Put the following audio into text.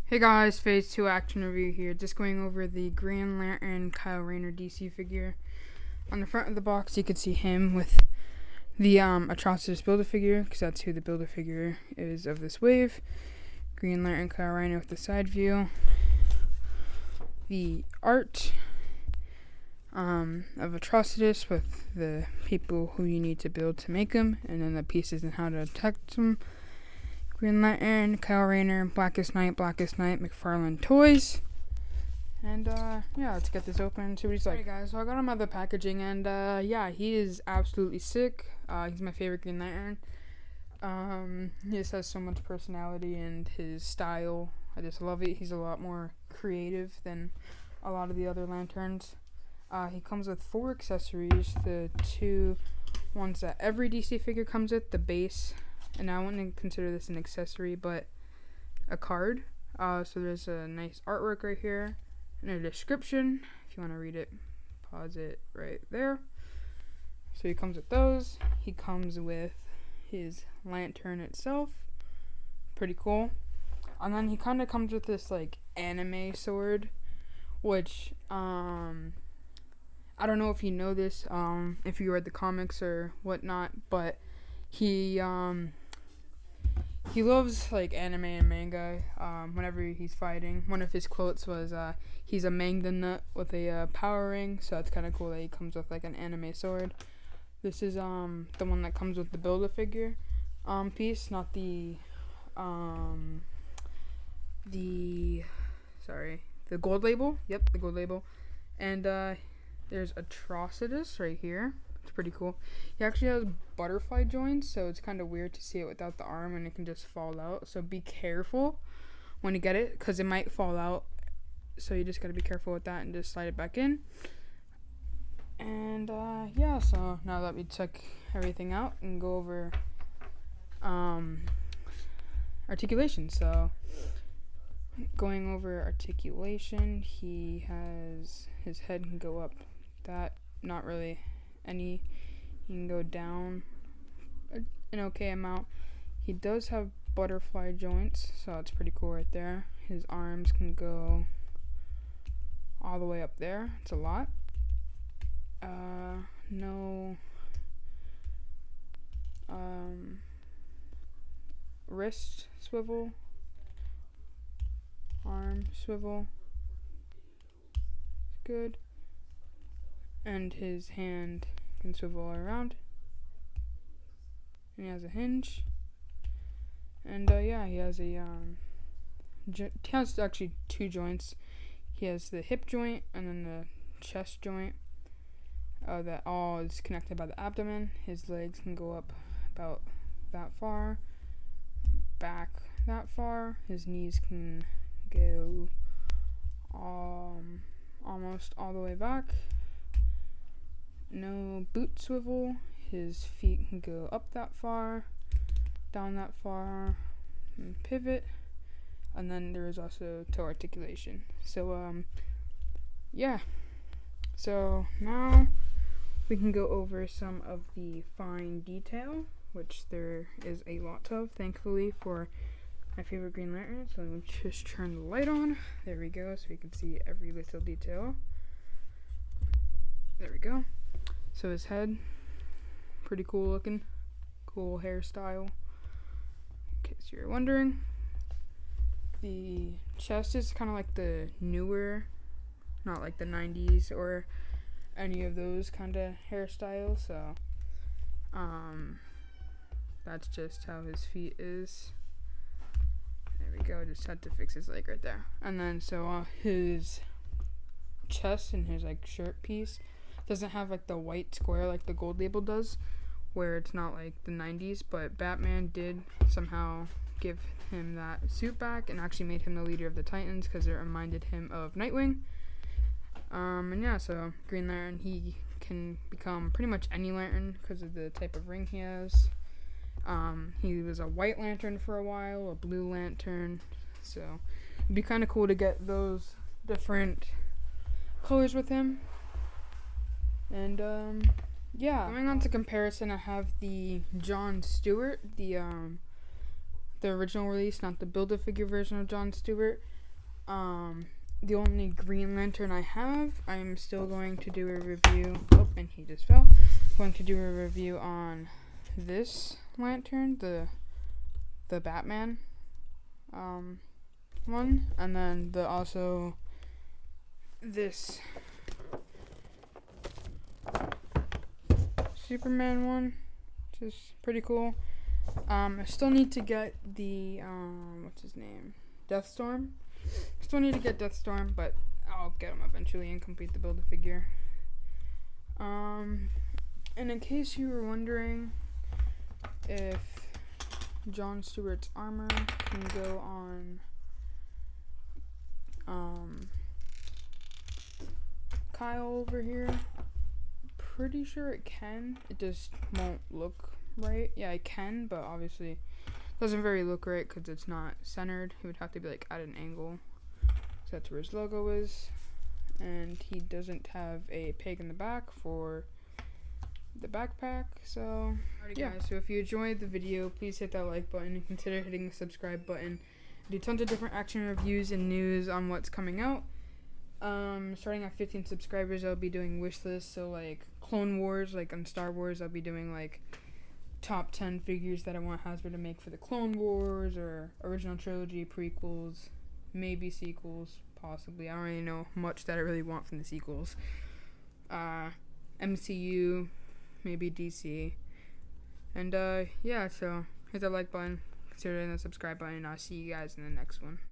Hey guys, Phase 2 action review here. Just going over the Green Lantern Kyle Rayner DC figure. On the front of the box, you can see him with the Atrocitus Build-A-Figure, because that's who the Build-A-Figure is of this wave. Green Lantern Kyle Rayner with the side view. The art of Atrocitus with the people who you need to build to make them, and then the pieces and how to attack them. Green Lantern, Kyle Rayner, Blackest Night, McFarlane toys. And, yeah, let's get this open and see what he's like. Alright guys, so I got him out of the packaging, and, yeah, he is absolutely sick. He's my favorite Green Lantern. He just has so much personality and his style. I just love it. He's a lot more creative than a lot of the other lanterns. He comes with 4 accessories. The 2 ones that every DC figure comes with, the base. And I wouldn't consider this an accessory, but a card. So there's a nice artwork right here and a description. If you want to read it, pause it right there. So he comes with those. He comes with his lantern itself. Pretty cool. And then he kind of comes with this like anime sword, which I don't know if you know this, if you read the comics or whatnot, but he loves like anime and manga. Whenever he's fighting, one of his quotes was he's a manga nut with a power ring, so that's kind of cool that he comes with like an anime sword. This is the one that comes with the Build-A-Figure piece, not the gold label. Yep, the gold label. And there's Atrocitus right here. It's pretty cool. He actually has butterfly joints, so it's kind of weird to see it without the arm, and it can just fall out. So be careful when you get it, because it might fall out. So you just got to be careful with that and just slide it back in. And yeah, so now that we took everything out and go over articulation. So going over articulation, he has his head can go up that, not really any, he can go down an okay amount. He does have butterfly joints, so that's pretty cool right there. His arms can go all the way up there. It's a lot. No wrist swivel, arm swivel, it's good. And his hand can swivel all around. And he has a hinge. And yeah, he has he has actually 2 joints. He has the hip joint and then the chest joint. That all is connected by the abdomen. His legs can go up about that far, back that far. His knees can go almost all the way back. No boot swivel. His feet can go up that far, down that far, and pivot. And then there is also toe articulation. So yeah. So now we can go over some of the fine detail, which there is a lot of, thankfully, for my favorite Green Lantern. So let me just turn the light on. There we go, so we can see every little detail. There we go. So his head, pretty cool looking, cool hairstyle, in case you're wondering. The chest is kind of like the newer, not like the 90s or any of those kind of hairstyles, so that's just how his feet is. There we go, just had to fix his leg right there. And then so his chest and his like shirt piece doesn't have like the white square like the gold label does, where it's not like the 90s, but Batman did somehow give him that suit back and actually made him the leader of the Titans because it reminded him of Nightwing. And yeah, so Green Lantern, he can become pretty much any lantern because of the type of ring he has. He was a white lantern for a while, a blue lantern, so it'd be kind of cool to get those different colors with him. And yeah, going on to comparison, I have the John Stewart, the original release, not the Build-A-Figure version of John Stewart. the only Green Lantern I have. I'm still going to do a review. Oh, and he just fell. Going to do a review on this lantern, the Batman one, and then this Superman one, which is pretty cool. I still need to get the what's his name? Deathstorm. Still need to get Deathstorm, but I'll get him eventually and complete the Build-A-Figure. And in case you were wondering if John Stewart's armor can go on Kyle over here, pretty sure it can. It just won't look right. Yeah, it can, but obviously doesn't very look right because it's not centered. He would have to be like at an angle. So that's where his logo is. And he doesn't have a peg in the back for the backpack. So yeah, guys, so if you enjoyed the video, please hit that like button and consider hitting the subscribe button. I do tons of different action reviews and news on what's coming out. Starting at 15 subscribers, I'll be doing wish lists. So like Clone Wars, like on Star Wars, I'll be doing like top 10 figures that I want Hasbro to make for the Clone Wars or original trilogy, prequels, maybe sequels, possibly. I don't really know much that I really want from the sequels. MCU, maybe DC. And yeah, so hit that like button, consider hitting the subscribe button, and I'll see you guys in the next one.